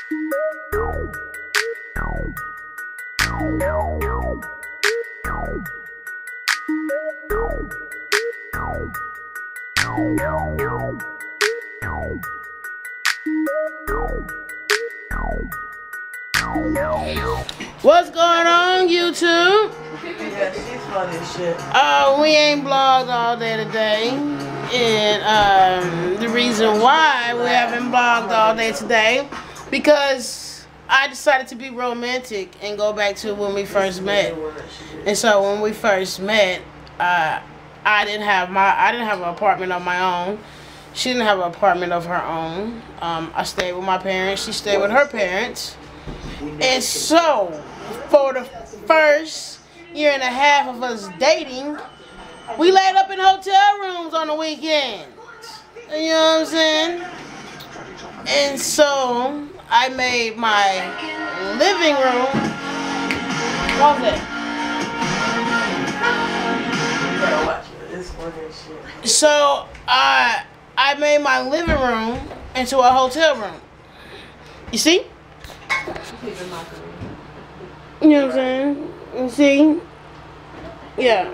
What's going on, YouTube? Yeah, she's funny as shit. We ain't blogged all day today. And the reason why we haven't blogged all day today, because I decided to be romantic and go back to when we first met. And so when we first met, I didn't have an apartment of my own. She didn't have an apartment of her own. I stayed with my parents. She stayed with her parents. And so, for the first year and a half of us dating, we laid up in hotel rooms on the weekends. You know what I'm saying? And so, I made my living room. What was that? So, I made my living room into a hotel room. You see? You know what I'm saying? You see? Yeah.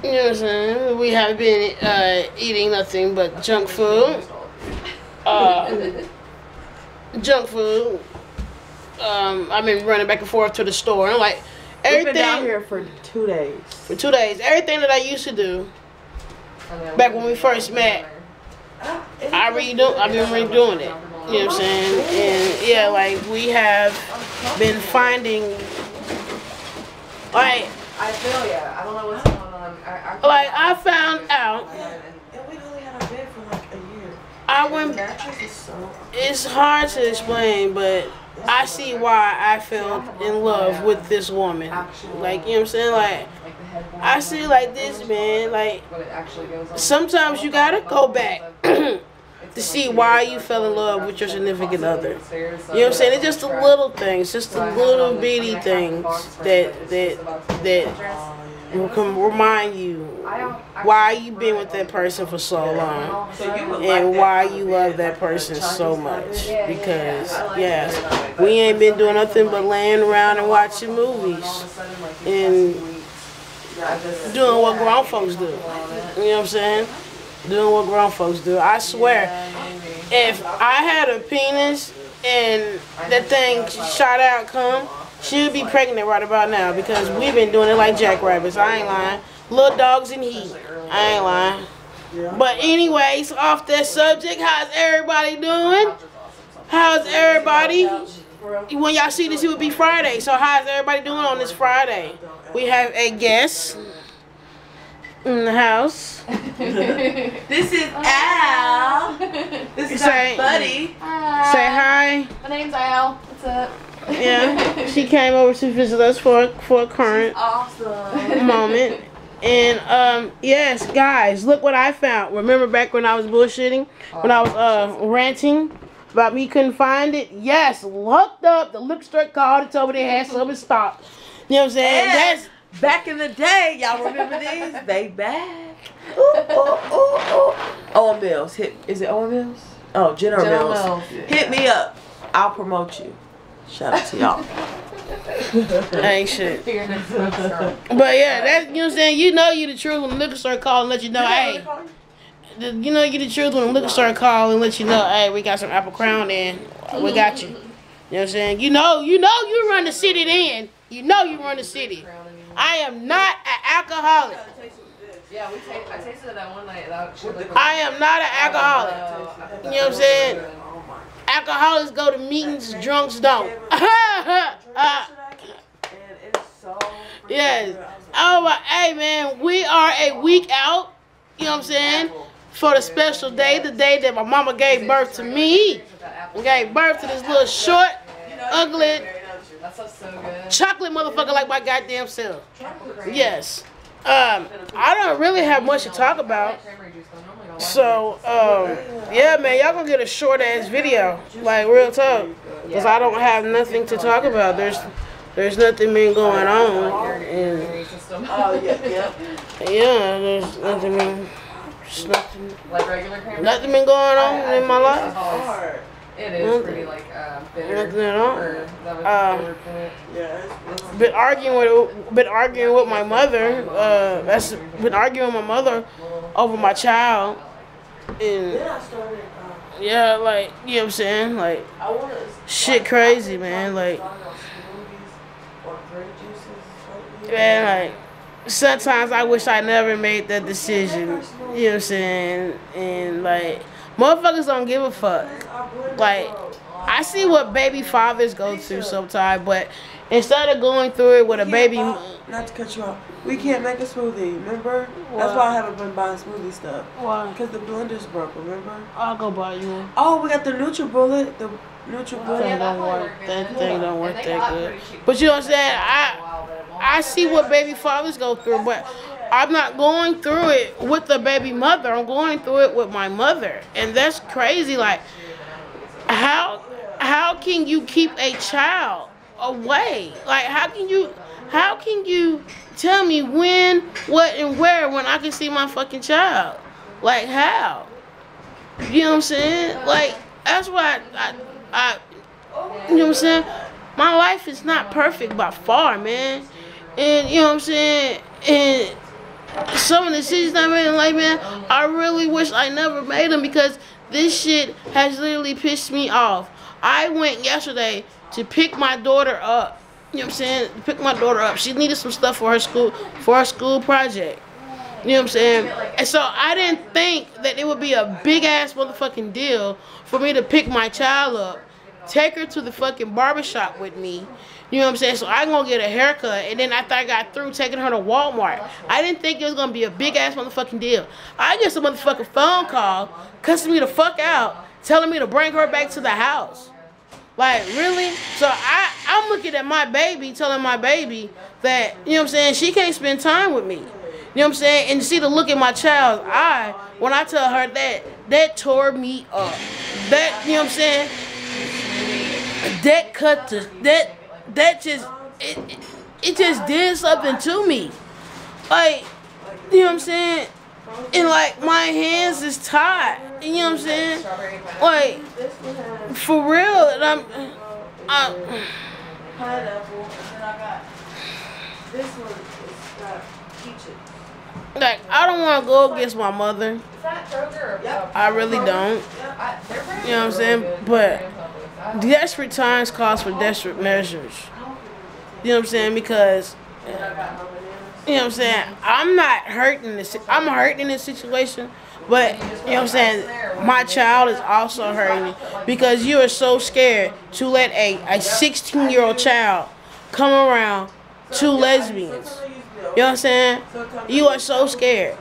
You know what I'm saying? We have been eating nothing but junk food. Junk food. I've been running back and forth to the store. Like, everything. We've been down here for 2 days. For 2 days. Everything that I used to do back when we first met, I've been redoing it. You know what I'm saying? And yeah, like we have been finding, like, I feel ya. I don't know what's going on. I found out. And we only had our bed for like a year. The mattress is so. It's hard to explain, but I see why I fell in love with this woman. Like, you know what I'm saying? Like, I see like this, man. Like, sometimes you gotta go back to see why you fell in love with your significant other. You know what I'm saying? It's just the little things, just the little bitty things that can remind you why you've been with that person for so long and why you love that person so much. Because, yes, we ain't been doing nothing but laying around and watching movies and doing what grown folks do. You know what I'm saying? Doing what grown folks do. I swear, if I had a penis and that thing shot out cum, she'd be pregnant right about now, because we've been doing it like jackrabbits. I ain't lying. Little dogs in heat. I ain't lying. But anyways, off that subject, how's everybody doing? How's everybody? When y'all see this, it would be Friday. So how's everybody doing on this Friday? We have a guest in the house. This is Al. This is our buddy. Hi. Say hi. My name's Al. What's up? Yeah, she came over to visit us for a current moment. And yes, guys, look what I found. Remember back when I was bullshitting, when I was ranting about me couldn't find it? Yes, looked up. The liquor store called and told me they had some in stock. You know what I'm saying? And that's back in the day. Y'all remember these? They back. Owen Mills. Is it Owen Mills? Oh, General Mills. Hit me up. I'll promote you. Shout out to y'all. Ain't shit. But yeah, that's, you know what I'm saying? You know you the truth when the liquor store call and let you know, hey. You know you the truth when the liquor store call and let you know, hey, we got some Apple Crown in. We got you. You know what I'm saying? You know you run the city then. You know you run the city. I am not an alcoholic. Yeah, I tasted it that one night. I am not an alcoholic. You know what I'm saying? Alcoholics go to meetings, drunks don't. Yes. Oh my, hey man, we are a week out. You know what I'm saying? For the special day, the day that my mama gave birth to me. Gave birth to this little short, ugly, chocolate motherfucker like my goddamn self. Yes. I don't really have much to talk about. So, yeah, man, y'all gonna get a short ass video, like real talk, because I don't have nothing to talk about. There's nothing been going on, and yeah, there's nothing been. Nothing, Like regular cranberry? nothing been going on in my life. Hard. It is pretty like bitter. Nothing at all. Or is that what you were doing? Yeah. Been arguing with my mother. Been arguing with my mother over my child. And yeah, like, you know what I'm saying? Like, shit crazy, man. Like, man, like, sometimes I wish I never made that decision. You know what I'm saying? And, like, motherfuckers don't give a fuck. Like, I see what baby fathers go through sometimes, but instead of going through it with a baby... Not to cut you off. We can't make a smoothie, remember? Why? That's why I haven't been buying smoothie stuff. Why? Because the blender's broke, remember? I'll go buy you one. Oh, we got the NutriBullet. The NutriBullet. That thing don't work that good. But you know what I'm saying? I see what baby fathers go through, but I'm not going through it with the baby mother. I'm going through it with my mother. And that's crazy. Like, how can you keep a child away? Like, how can you tell me when, what, and where when I can see my fucking child? Like, how? You know what I'm saying? Like, that's why I you know what I'm saying? My life is not perfect by far, man. And, you know what I'm saying? And some of the decisions I made in life, man, I really wish I never made them because this shit has literally pissed me off. I went yesterday to pick my daughter up. You know what I'm saying? Pick my daughter up. She needed some stuff for her school project. You know what I'm saying? And so I didn't think that it would be a big ass motherfucking deal for me to pick my child up, take her to the fucking barbershop with me. You know what I'm saying? So I gonna get a haircut, and then after I got through taking her to Walmart, I didn't think it was gonna be a big ass motherfucking deal. I get some motherfucking phone call, cussing me the fuck out, telling me to bring her back to the house. Like, really? So I'm looking at my baby, telling my baby that, you know what I'm saying, she can't spend time with me. You know what I'm saying? And to see the look in my child's eye when I tell her that tore me up. That, you know what I'm saying? That cut to, that just, it just did something to me. Like, you know what I'm saying? And like, my hands is tied. You know what I'm saying? Like, for real. And I'm pineapple, and then I got this one. It's got peaches. Like, I don't want to go against my mother. Is that Kroger? Yep. I really don't. You know what I'm saying? But desperate times calls for desperate measures. You know what I'm saying? Because, you know what I'm saying? I'm not hurting this. I'm hurting in this situation. But, you know what I'm saying? My child is also hurting because you are so scared to let a 16-year-old child come around two lesbians. You know what I'm saying? You are so scared.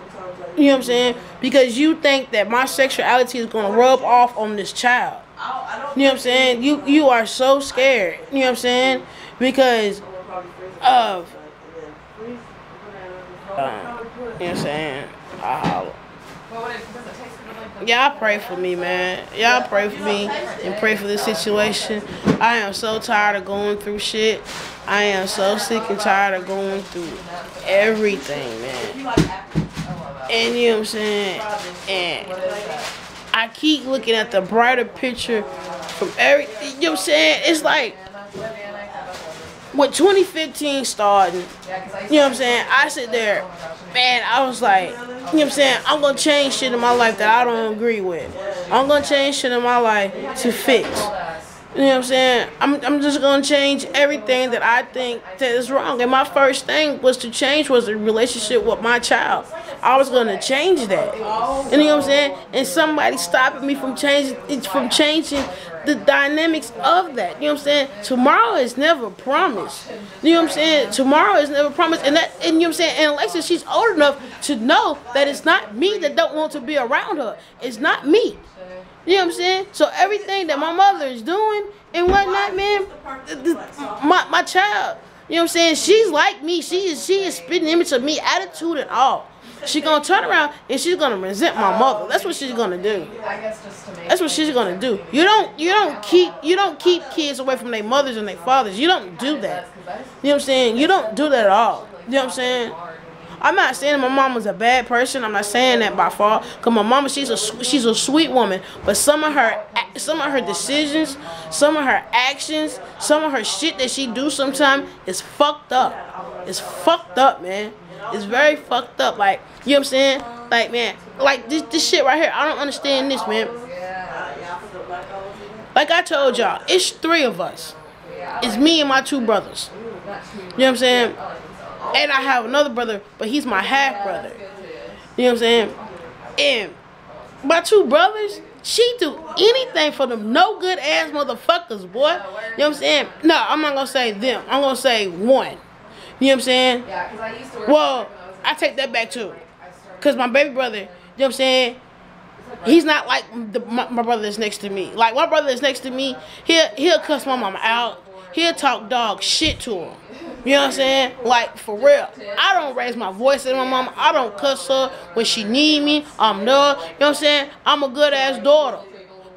You know what I'm saying? Because you think that my sexuality is going to rub off on this child. You know what I'm saying? You are so scared. You know what I'm saying? Because of, you know what I'm saying? Y'all pray for me, man. Y'all pray for me and pray for this situation. I am so tired of going through shit. I am so sick and tired of going through everything, man. And you know what I'm saying? And I keep looking at the brighter picture from everything. You know what I'm saying? It's like, when 2015 started, you know what I'm saying? I sit there, man, I was like, you know what I'm saying? I'm going to change shit in my life that I don't agree with. I'm going to change shit in my life to fix. You know what I'm saying? I'm just going to change everything that I think that is wrong. And my first thing was to change was the relationship with my child. I was going to change that. And you know what I'm saying? And somebody stopping me from changing the dynamics of that. You know what I'm saying? Tomorrow is never promised. You know what I'm saying? Tomorrow is never promised. And you know what I'm saying? And Alexa, she's old enough to know that it's not me that don't want to be around her. It's not me. You know what I'm saying? So everything that my mother is doing and whatnot, man, my child, you know what I'm saying? She's like me. She is spitting image of me, attitude and all. She's gonna turn around and she's gonna resent my mother. That's what she's gonna do. That's what she's gonna do. You don't keep kids away from their mothers and their fathers. You don't do that. You know what I'm saying? You don't do that at all. You know what I'm saying? I'm not saying my mom was a bad person. I'm not saying that by fault. Cause my mama, she's a sweet woman. But some of her decisions, some of her actions, some of her shit that she do sometimes is fucked up. It's fucked up, man. It's very fucked up. Like, you know what I'm saying? Like, man, like this shit right here. I don't understand this, man. Like I told y'all, it's 3 of us. It's me and my 2 brothers. You know what I'm saying? And I have another brother, but he's my half brother. You know what I'm saying? And my 2 brothers, she do anything for them no good ass motherfuckers, boy. You know what I'm saying? No, I'm not gonna say them. I'm gonna say one. You know what I'm saying? Well, I take that back too. Cause my baby brother, you know what I'm saying? He's not like my brother that's next to me. Like my brother that's next to me, he'll cuss my mama out. He'll talk dog shit to him. You know what I'm saying? Like for real. I don't raise my voice at my mama. I don't cuss her when she need me. I'm there. You know what I'm saying? I'm a good ass daughter.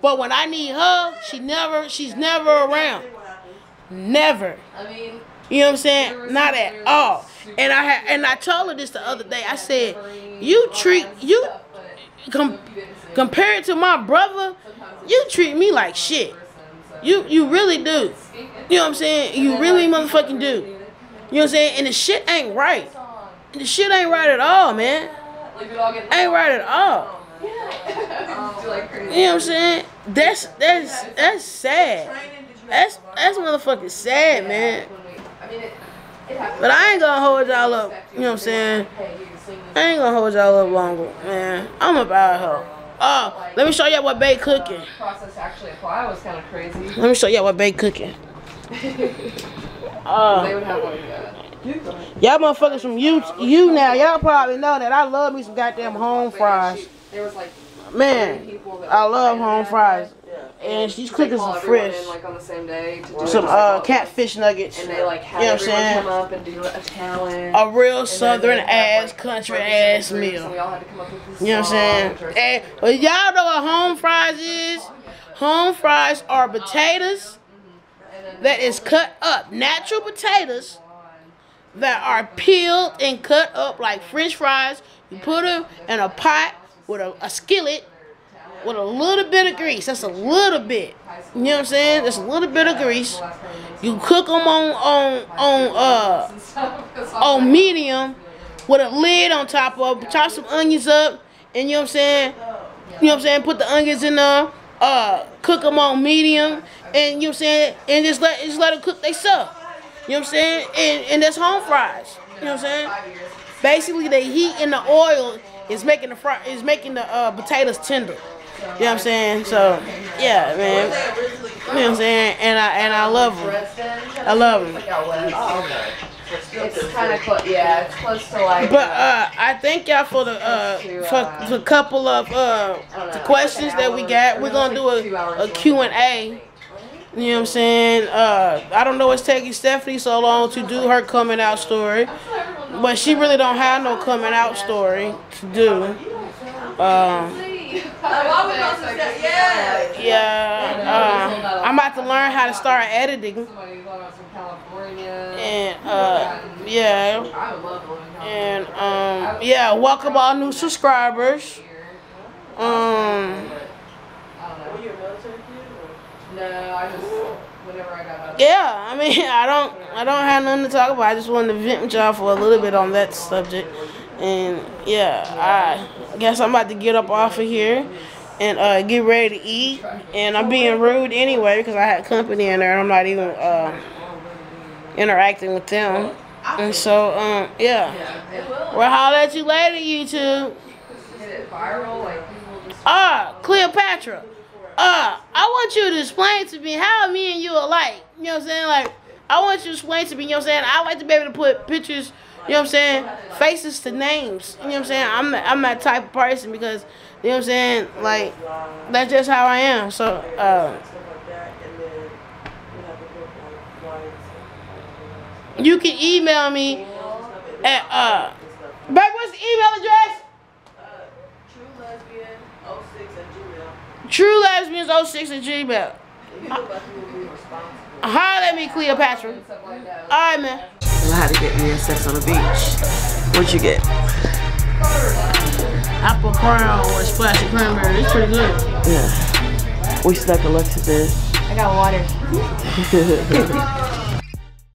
But when I need her, she's never around. Never. You know what I'm saying? Not at all. And I told her this the other day. I said, compared to my brother, you treat me like shit. You really do. You know what I'm saying? You really motherfucking do. You know what I'm saying? And the shit ain't right. The shit ain't right at all, man. Ain't right at all. You know what I'm saying? That's sad. That's motherfucking sad, man. But I ain't gonna hold y'all up. You know what I'm saying? I ain't gonna hold y'all up longer, man. I'm about her. Oh, let me show y'all what Bae cooking. Process to actually apply was kind of crazy. Let me show y'all what Bae cooking. They would have like y'all motherfuckers from you now, y'all probably know that I love me some goddamn home fries. There was like Man, I love home fries. And she's cooking some fresh. Like on the same day to do some catfish nuggets. And they like had everyone come up and do a challenge. A real southern ass, country ass meal. So we all had to come up with this you know what I'm saying? And well, y'all know what home fries is? Home fries are potatoes that is cut up. Natural potatoes that are peeled and cut up like French fries. You put them in a pot with a skillet with a little bit of grease. That's a little bit. You know what I'm saying? That's a little bit of grease. You cook them on medium with a lid on top of. Chop some onions up, and you know what I'm saying? You know what I'm saying? Put the onions in there. Cook them on medium, and you know what I'm saying? And just let them cook themselves. You know what I'm saying? And that's home fries. You know what I'm saying? Basically, the heat in the oil is making the potatoes tender. You know what I'm saying? So, yeah, man. You know what I'm saying? And I love them. I love them. It's kind of close. Yeah, it's close to like. But I thank y'all for the for a couple of the questions that we got. We're gonna do a Q&A. You know what I'm saying? I don't know what's taking Stephanie so long to do her coming out story, but she really don't have no coming out story to do. I'm about to learn how to start editing. And welcome all new subscribers. Yeah, I mean, I don't have nothing to talk about. I just wanted to vent with y'all for a little bit on that subject. And yeah, I guess I'm about to get up off of here and get ready to eat. And I'm being rude anyway because I had company in there and I'm not even interacting with them. And so, yeah. Well, holler at you later, YouTube. Cleopatra. I want you to explain to me how me and you are like. You know what I'm saying? Like, I want you to explain to me, you know what I'm saying? I like to be able to put pictures, you know what I'm saying, faces to names. You know what I'm saying? I'm that type of person because, you know what I'm saying, like, that's just how I am. So, you can email me at, babe, what's the email address? TrueLesbians06@gmail. Holler at me, Cleopatra. Alright, man. I had to get me a sex on the beach. What you get? Apple crown with splashy cranberry. It's pretty good. Yeah. We stuck Alexa did. I got water.